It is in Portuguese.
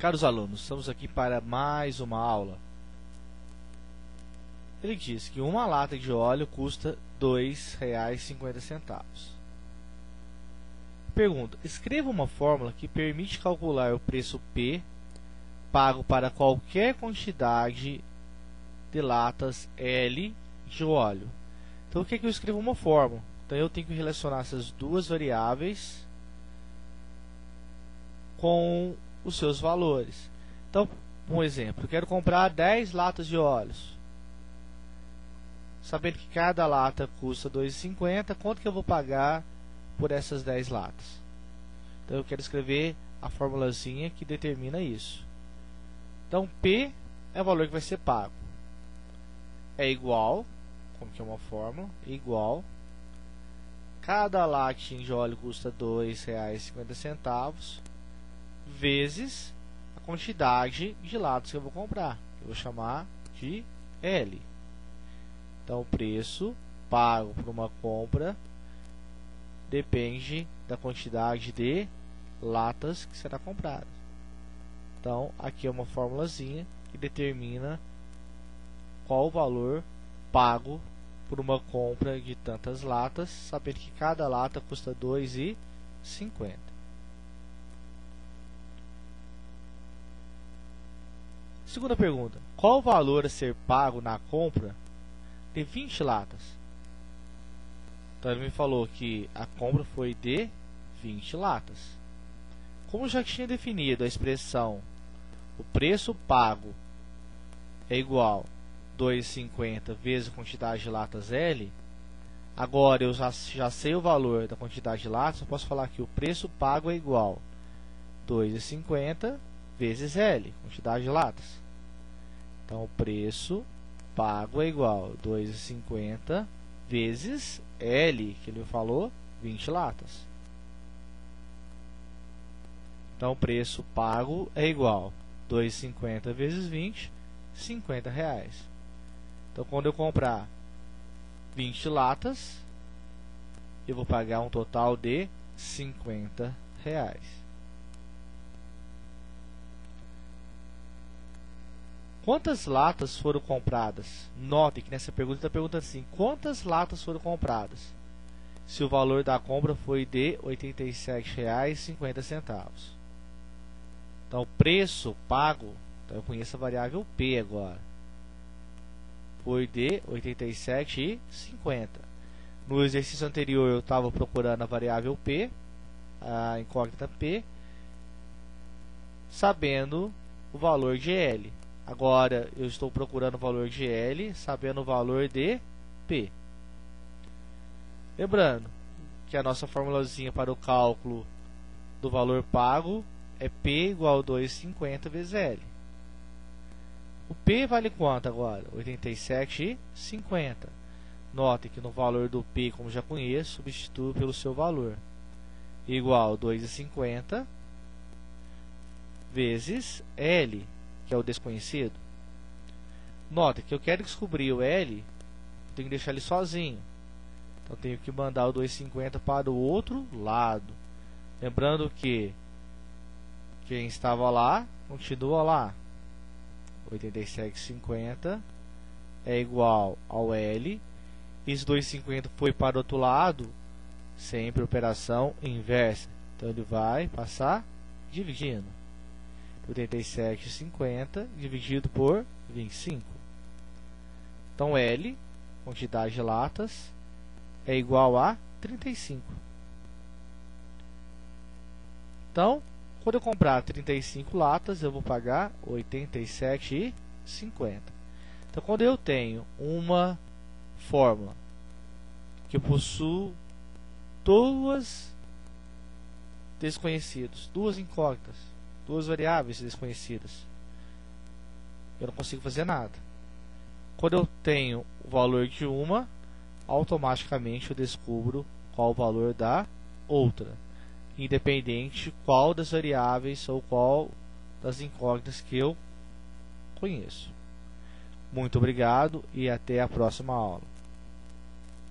Caros alunos, estamos aqui para mais uma aula. Ele diz que uma lata de óleo custa R$ 2,50. Pergunta: escreva uma fórmula que permite calcular o preço P pago para qualquer quantidade de latas L de óleo. Então, o que é que eu escrevo uma fórmula? Então, eu tenho que relacionar essas duas variáveis com os seus valores. Então, um exemplo, eu quero comprar 10 latas de óleos. Sabendo que cada lata custa R$ 2,50, quanto que eu vou pagar por essas 10 latas? Então, eu quero escrever a formulazinha que determina isso. Então, P é o valor que vai ser pago. É igual, como que é uma fórmula, igual, cada latinha de óleo custa R$ 2,50, vezes a quantidade de latas que eu vou comprar. Eu vou chamar de L. Então, o preço pago por uma compra depende da quantidade de latas que será comprada. Então, aqui é uma formulazinha que determina qual o valor pago por uma compra de tantas latas, sabendo que cada lata custa R$ 2,50. Segunda pergunta: qual o valor a ser pago na compra de 20 latas? Então, ele me falou que a compra foi de 20 latas. Como já tinha definido a expressão o preço pago é igual a 2,50 vezes a quantidade de latas L, agora eu já sei o valor da quantidade de latas, eu posso falar que o preço pago é igual a 2,50 vezes L, quantidade de latas. Então, o preço pago é igual a 2,50 vezes L, que ele falou, 20 latas. Então, o preço pago é igual a 2,50 vezes 20, R$ 50. Então, quando eu comprar 20 latas, eu vou pagar um total de R$ 50. Quantas latas foram compradas? Note que nessa pergunta está perguntando assim: quantas latas foram compradas? Se o valor da compra foi de R$ 87,50. Então, o preço pago, então eu conheço a variável P agora, foi de R$ 87,50. No exercício anterior eu estava procurando a variável P, a incógnita P, sabendo o valor de L. Agora eu estou procurando o valor de L, sabendo o valor de P. Lembrando que a nossa formulazinha para o cálculo do valor pago é P igual a 2,50 vezes L. O P vale quanto agora? R$ 87,50. Note que no valor do P, como já conheço, substituo pelo seu valor. Igual a 2,50 vezes L, que é o desconhecido. Note que eu quero descobrir o L, eu tenho que deixar ele sozinho. Então, eu tenho que mandar o 2,50 para o outro lado. Lembrando que quem estava lá, continua lá. 87,50 é igual ao L. Esse 2,50 foi para o outro lado, sempre operação inversa. Então, ele vai passar dividindo. 87,50 dividido por 25. Então, L, quantidade de latas, é igual a 35. Então, quando eu comprar 35 latas, eu vou pagar R$ 87,50. Então, quando eu tenho uma fórmula que possui duas desconhecidos, duas incógnitas, duas variáveis desconhecidas, eu não consigo fazer nada. Quando eu tenho o valor de uma, automaticamente eu descubro qual o valor da outra, independente qual das variáveis ou qual das incógnitas que eu conheço. Muito obrigado e até a próxima aula.